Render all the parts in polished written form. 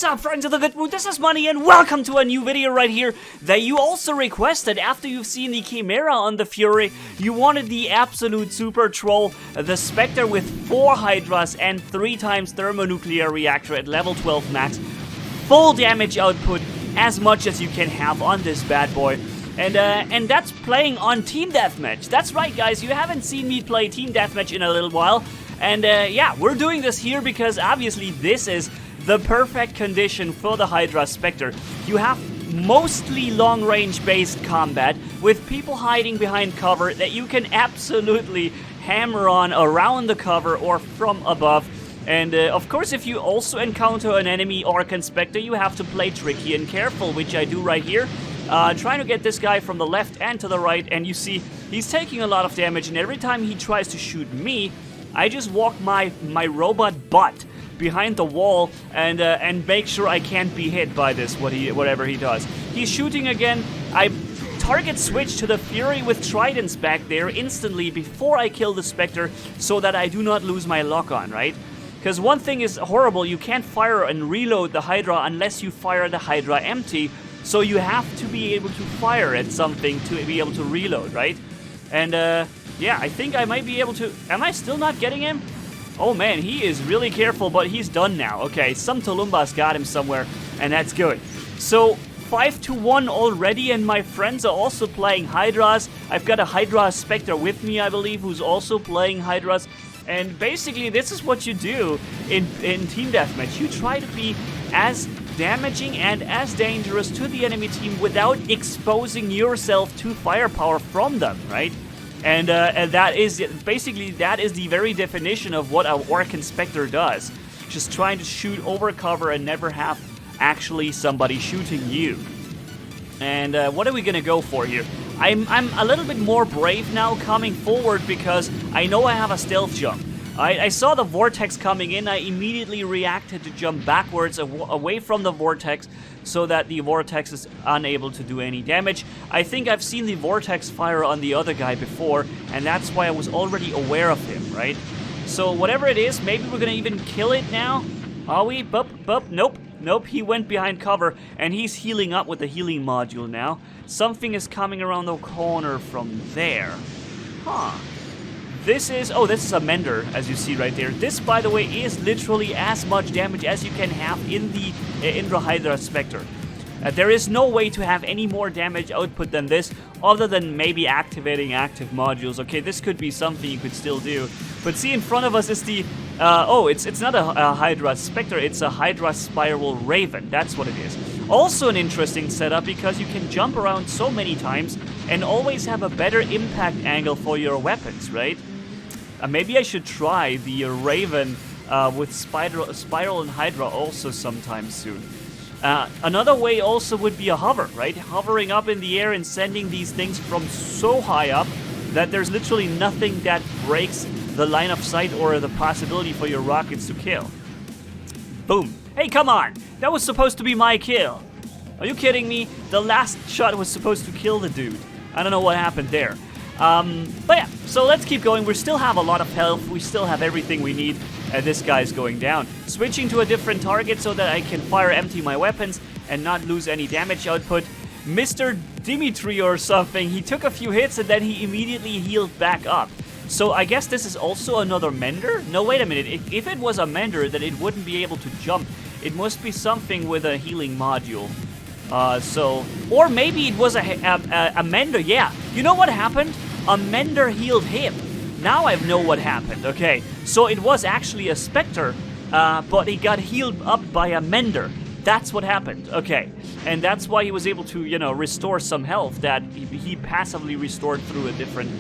What's up, friends of the good mood? This is Manni and welcome to a new video right here that you also requested after you've seen the Chimera on the Fury. You wanted the absolute super troll, the Spectre with 4 Hydras and 3 times thermonuclear reactor at level 12 max. Full damage output, as much as you can have on this bad boy. And that's playing on Team Deathmatch. That's right, guys, you haven't seen me play Team Deathmatch in a little while. And yeah, we're doing this here because obviously this is the perfect condition for the HYDRA SPECTRE. You have mostly long-range based combat with people hiding behind cover that you can absolutely hammer on around the cover or from above. And of course, if you also encounter an enemy Orkan Spectre, you have to play tricky and careful, which I do right here. Trying to get this guy from the left and to the right, and you see he's taking a lot of damage, and every time he tries to shoot me, I just walk my robot butt behind the wall and make sure I can't be hit by this, whatever he does. He's shooting again. I target switch to the Fury with Tridents back there instantly before I kill the Spectre so that I do not lose my lock-on, right? Because one thing is horrible, you can't fire and reload the Hydra unless you fire the Hydra empty, so you have to be able to fire at something to be able to reload, right? And yeah, I think I might be able to... Am I still not getting him? Oh man, he is really careful, but he's done now. Okay, some Tulumbas got him somewhere, and that's good. So, 5-1 already, and my friends are also playing Hydras. I've got a HYDRA SPECTRE with me, I believe, who's also playing Hydras. And basically, this is what you do in Team Deathmatch. You try to be as damaging and as dangerous to the enemy team without exposing yourself to firepower from them, right? And that is basically the very definition of what a Orkan Spectre does. Just trying to shoot over cover and never have actually somebody shooting you. And what are we gonna go for here? I'm a little bit more brave now coming forward because I know I have a stealth jump. I saw the vortex coming in. I immediately reacted to jump backwards away from the vortex so that the vortex is unable to do any damage. I think I've seen the vortex fire on the other guy before, and that's why I was already aware of him, right? So whatever it is, maybe we're gonna even kill it now. Are we? Nope, he went behind cover, and he's healing up with the healing module now. Something is coming around the corner from there. Huh. This is a Mender, as you see right there. This, by the way, is literally as much damage as you can have in the HYDRA SPECTRE. There is no way to have any more damage output than this, other than maybe activating active modules. Okay, this could be something you could still do. But see, in front of us is the... it's not a HYDRA SPECTRE, it's a HYDRA Spiral Raven. That's what it is. Also an interesting setup because you can jump around so many times and always have a better impact angle for your weapons, right? Maybe I should try the Raven with Spiral and Hydra also sometime soon. Another way also would be a hover, right? Hovering up in the air and sending these things from so high up that there's literally nothing that breaks the line of sight or the possibility for your rockets to kill. Boom. Hey, come on! That was supposed to be my kill. Are you kidding me? The last shot was supposed to kill the dude. I don't know what happened there. But yeah, so let's keep going. We still have a lot of health. We still have everything we need. This guy's going down. Switching to a different target so that I can fire empty my weapons and not lose any damage output. Mr. Dimitri or something, he took a few hits and then he immediately healed back up. So I guess this is also another Mender? No, wait a minute. If it was a Mender, then it wouldn't be able to jump. It must be something with a healing module. Or maybe it was a Mender, yeah. You know what happened? A Mender healed him. Now I know what happened, okay. So it was actually a Spectre, but he got healed up by a Mender. That's what happened, okay. And that's why he was able to, you know, restore some health that he passively restored through a different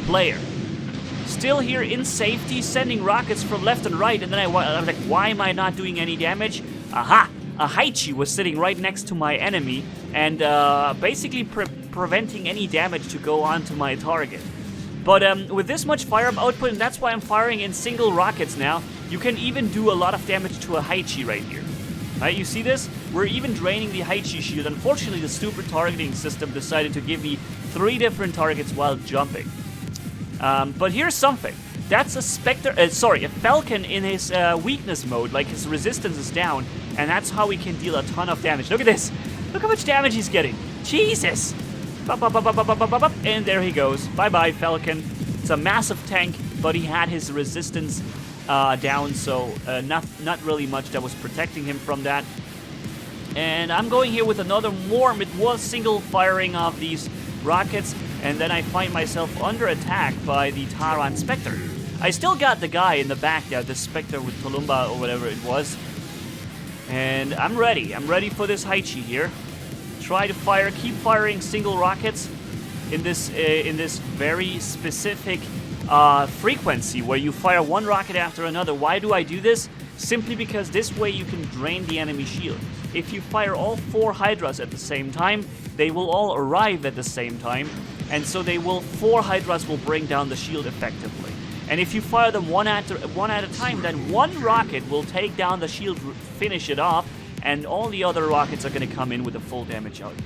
player. Still here in safety, sending rockets from left and right, and then I was like, why am I not doing any damage? Aha! A Hize was sitting right next to my enemy and basically preventing any damage to go onto my target. But with this much fire output, and that's why I'm firing in single rockets now, you can even do a lot of damage to a Hize right here. Right, you see this? We're even draining the Hize shield. Unfortunately, the stupid targeting system decided to give me 3 different targets while jumping. But here's something. That's a Spectre, sorry, a Falcon in his weakness mode, like his resistance is down, and that's how he can deal a ton of damage. Look at this. Look how much damage he's getting. Jesus. And there he goes. Bye-bye, Falcon. It's a massive tank, but he had his resistance down, so not really much that was protecting him from that. And I'm going here with another Worm. It was single firing of these rockets, and then I find myself under attack by the Taran Spectre. I still got the guy in the back there, the Spectre with Tulumba or whatever it was. And I'm ready. I'm ready for this Hize here. Try to fire, keep firing single rockets in this very specific frequency where you fire one rocket after another. Why do I do this? Simply because this way you can drain the enemy shield. If you fire all 4 Hydras at the same time, they will all arrive at the same time, and so 4 Hydras will bring down the shield effectively. And if you fire them one at a time, then one rocket will take down the shield, finish it off, and all the other rockets are going to come in with a full damage output.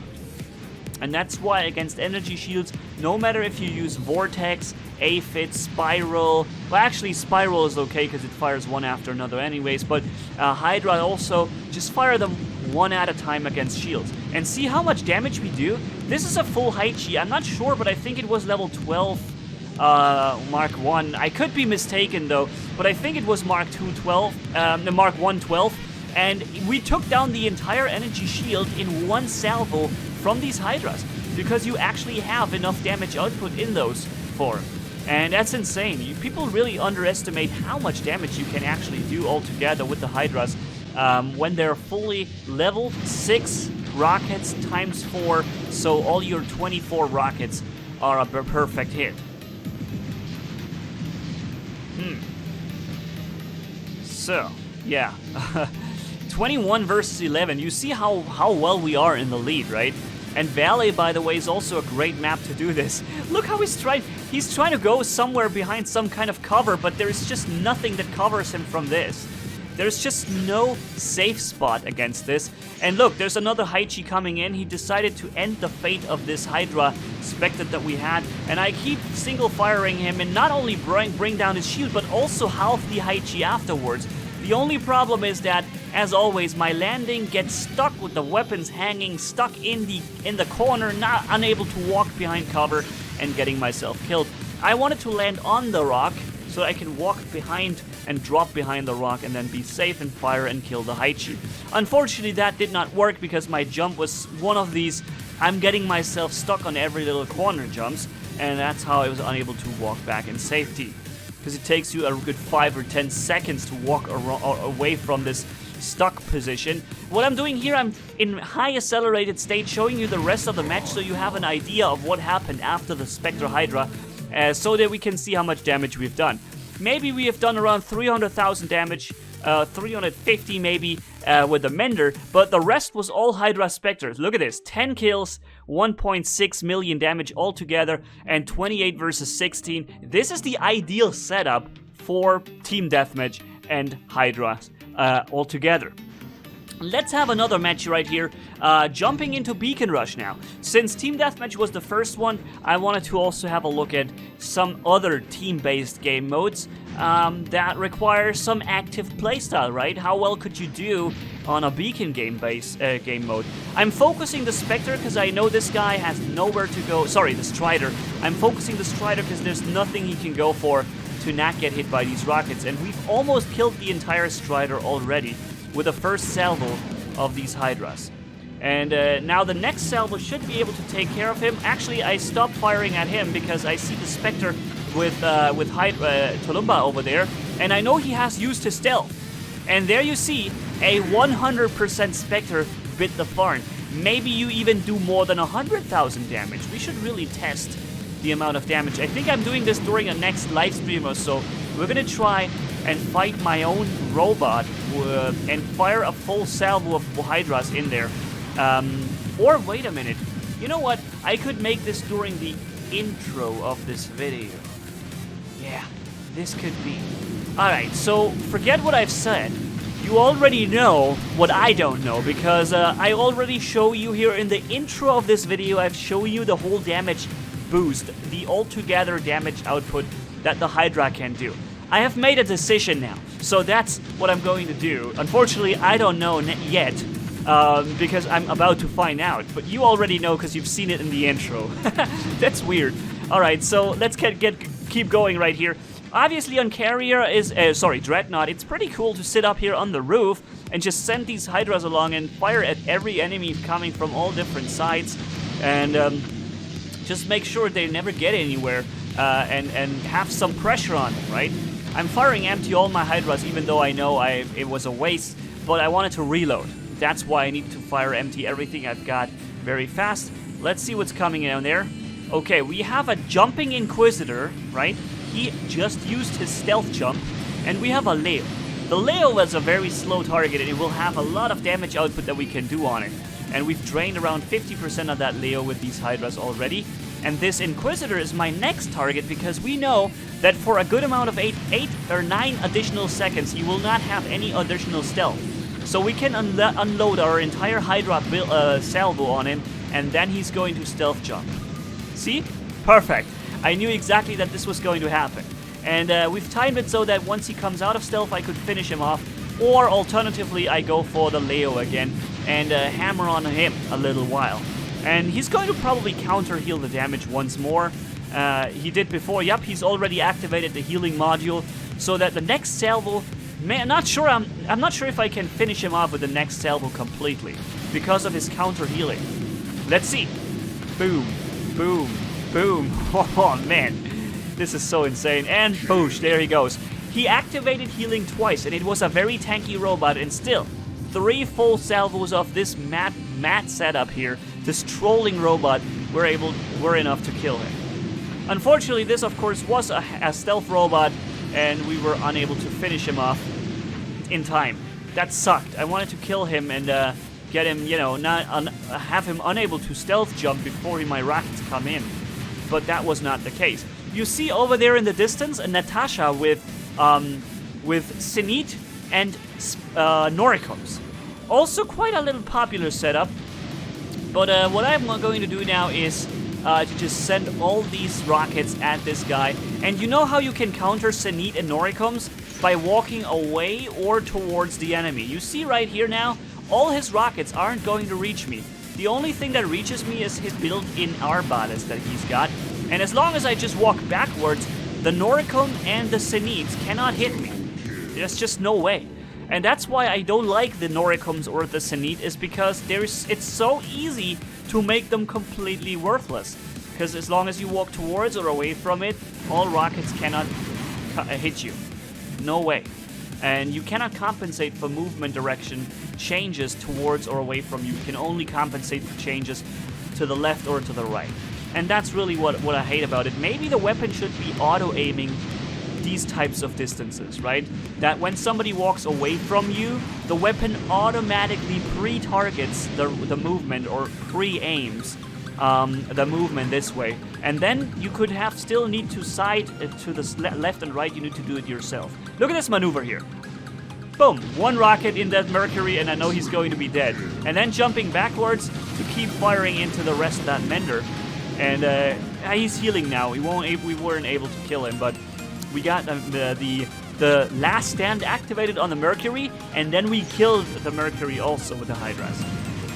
And that's why against energy shields, no matter if you use Vortex, Aphid, Spiral, well actually Spiral is okay because it fires one after another anyways, but Hydra also, just fire them one at a time against shields. And see how much damage we do? This is a full Hize. I'm not sure, but I think it was level 12 Mark 1. I could be mistaken though, but I think it was Mark 2 12, the Mark 1 12. And we took down the entire energy shield in one salvo from these Hydras, because you actually have enough damage output in those 4. And that's insane. People really underestimate how much damage you can actually do altogether with the Hydras when they're fully leveled. 6 rockets times 4, so all your 24 rockets are a perfect hit. So, yeah. 21 versus 11. You see how well we are in the lead, right? And Valley, by the way, is also a great map to do this. Look how he's trying to go somewhere behind some kind of cover, but there's just nothing that covers him from this. There's just no safe spot against this. And look, there's another Hize coming in. He decided to end the fate of this HYDRA SPECTRE that we had. And I keep single firing him and not only bring down his shield, but also half the Hize afterwards. The only problem is that, as always, my landing gets stuck with the weapons hanging, stuck in the corner, not unable to walk behind cover and getting myself killed. I wanted to land on the rock so I can walk behind and drop behind the rock and then be safe and fire and kill the Hize. Unfortunately, that did not work because my jump was one of these I'm getting myself stuck on every little corner jumps, and that's how I was unable to walk back in safety. Because it takes you a good 5 or 10 seconds to walk away from this stuck position. What I'm doing here, I'm in high accelerated state showing you the rest of the match so you have an idea of what happened after the Spectre Hydra, so that we can see how much damage we've done. Maybe we have done around 300,000 damage, 350 maybe with the Mender, but the rest was all Hydra Spectres. Look at this, 10 kills, 1.6 million damage altogether, and 28 versus 16. This is the ideal setup for Team Deathmatch and Hydra altogether. Let's have another match right here, jumping into Beacon Rush now. Since Team Deathmatch was the first one, I wanted to also have a look at some other team-based game modes that require some active playstyle, right? How well could you do on a Beacon game mode? I'm focusing the Spectre because I know this guy has nowhere to go. Sorry, the Strider. I'm focusing the Strider because there's nothing he can go for to not get hit by these rockets, and we've almost killed the entire Strider already with the first salvo of these Hydras. And now the next salvo should be able to take care of him. Actually, I stopped firing at him because I see the Spectre with Tulumba over there, and I know he has used his stealth. And there you see, a 100% Spectre bit the farm. Maybe you even do more than 100,000 damage. We should really test the amount of damage. I think I'm doing this during a next live stream or so. We're gonna try and fight my own robot and fire a full salvo of Hydras in there. Or wait a minute, you know what? I could make this during the intro of this video. Yeah, this could be. Alright, so forget what I've said. You already know what I don't know, because I already show you here in the intro of this video, I've shown you the whole damage boost, the altogether damage output that the Hydra can do. I have made a decision now, so that's what I'm going to do. Unfortunately, I don't know yet, because I'm about to find out. But you already know because you've seen it in the intro. That's weird. Alright, so let's keep going right here. Obviously on Carrier is, Dreadnought, it's pretty cool to sit up here on the roof and just send these Hydras along and fire at every enemy coming from all different sides. And just make sure they never get anywhere and have some pressure on them, right? I'm firing empty all my Hydras even though I know it was a waste, but I wanted to reload. That's why I need to fire empty everything I've got very fast. Let's see what's coming down there. Okay, we have a jumping Inquisitor, right? He just used his stealth jump, and we have a Leo. The Leo was a very slow target, and it will have a lot of damage output that we can do on it. And we've drained around 50% of that Leo with these Hydras already. And this Inquisitor is my next target because we know that for a good amount of 8 or 9 additional seconds, he will not have any additional stealth. So we can unload our entire Hydra salvo on him, and then he's going to stealth jump. See? Perfect. I knew exactly that this was going to happen. And we've timed it so that once he comes out of stealth, I could finish him off. Or alternatively, I go for the Leo again and hammer on him a little while. And he's going to probably counter-heal the damage once more. He did before. Yep, he's already activated the healing module. So that the next salvo... I'm not sure if I can finish him off with the next salvo completely. Because of his counter-healing. Let's see. Boom. Boom. Boom. Oh, man. This is so insane. And boosh, there he goes. He activated healing twice, and it was a very tanky robot, and still, 3 full salvos of this mat setup here, this trolling robot, were enough to kill him. Unfortunately, this, of course, was a stealth robot, and we were unable to finish him off in time. That sucked. I wanted to kill him and get him, you know, have him unable to stealth jump before my rockets come in. But that was not the case. You see over there in the distance a Natasha with Zenith and Noricums. Also quite a little popular setup. But what I'm going to do now is to just send all these rockets at this guy. And you know how you can counter Zenith and Noricums? By walking away or towards the enemy. You see right here now, all his rockets aren't going to reach me. The only thing that reaches me is his built-in Arbalest that he's got. And as long as I just walk backwards, the Noricum and the Zeniths cannot hit me. There's just no way. And that's why I don't like the Noricums or the Zenith, is because it's so easy to make them completely worthless. Because as long as you walk towards or away from it, all rockets cannot hit you. No way. And you cannot compensate for movement direction changes towards or away from you. You can only compensate for changes to the left or to the right. And that's really what I hate about it. Maybe the weapon should be auto-aiming these types of distances, right? That when somebody walks away from you, the weapon automatically pre-targets the movement or pre-aims the movement this way. And then you could still need to side to the left and right. You need to do it yourself. Look at this maneuver here. Boom, 1 rocket in that Mercury, and I know he's going to be dead. And then jumping backwards to keep firing into the rest of that Mender. And he's healing now. We weren't able to kill him, but we got the last stand activated on the Mercury, and then we killed the Mercury also with the Hydras.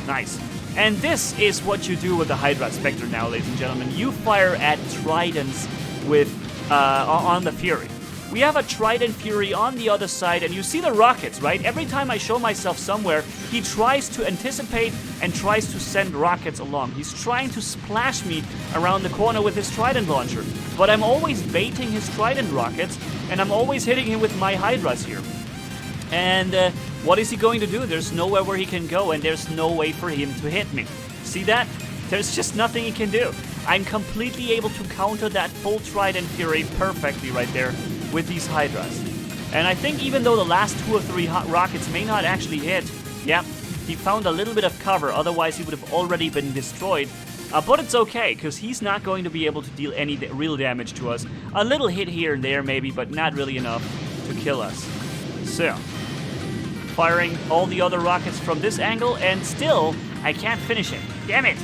Nice. And this is what you do with the HYDRA SPECTRE now, ladies and gentlemen. You fire at Tridents with on the Fury. We have a Trident Fury on the other side, and you see the rockets, right? Every time I show myself somewhere, he tries to anticipate and tries to send rockets along. He's trying to splash me around the corner with his Trident launcher. But I'm always baiting his Trident rockets, and I'm always hitting him with my Hydras here. And what is he going to do? There's nowhere where he can go, and there's no way for him to hit me. See that? There's just nothing he can do. I'm completely able to counter that full Trident Fury perfectly right there with these Hydras. And I think even though the last 2 or 3 hot rockets may not actually hit, yeah, he found a little bit of cover, otherwise he would have already been destroyed. But it's okay, because he's not going to be able to deal any real damage to us. A little hit here and there maybe, but not really enough to kill us. So, firing all the other rockets from this angle, and still, I can't finish him. Damn it!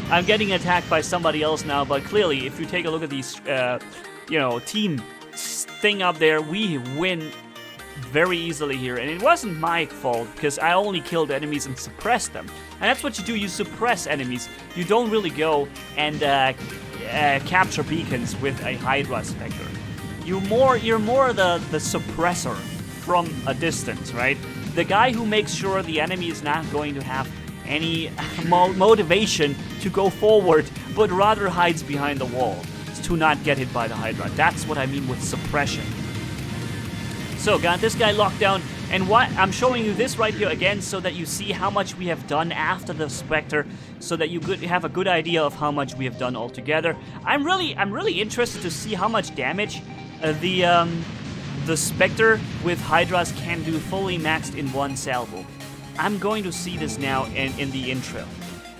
I'm getting attacked by somebody else now, but clearly, if you take a look at these you know, team thing up there, we win very easily here. And it wasn't my fault, because I only killed enemies and suppressed them. And that's what you do, you suppress enemies. You don't really go and capture beacons with a HYDRA Spectre. You're more the suppressor from a distance, right? The guy who makes sure the enemy is not going to have any motivation to go forward, but rather hides behind the wall to not get hit by the HYDRA. That's what I mean with suppression. So, got this guy locked down, and what I'm showing you this right here again so that you see how much we have done after the Spectre, so that you have a good idea of how much we have done altogether. I'm really interested to see how much damage the Spectre with HYDRAs can do fully maxed in one salvo. I'm going to see this now in the intro.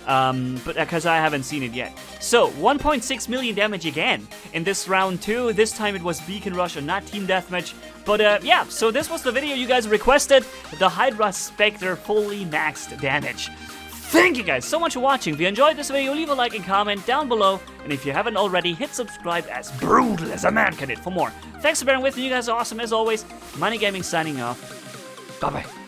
But because I haven't seen it yet. So, 1.6 million damage again in this round 2. This time it was Beacon Rush and not Team Deathmatch. But yeah, so this was the video you guys requested. The HYDRA Spectre fully maxed damage. Thank you guys so much for watching. If you enjoyed this video, leave a like and comment down below. And if you haven't already, hit subscribe as brutal as a man can hit for more. Thanks for bearing with me. You guys are awesome as always. Manni-Gaming signing off. Bye-bye.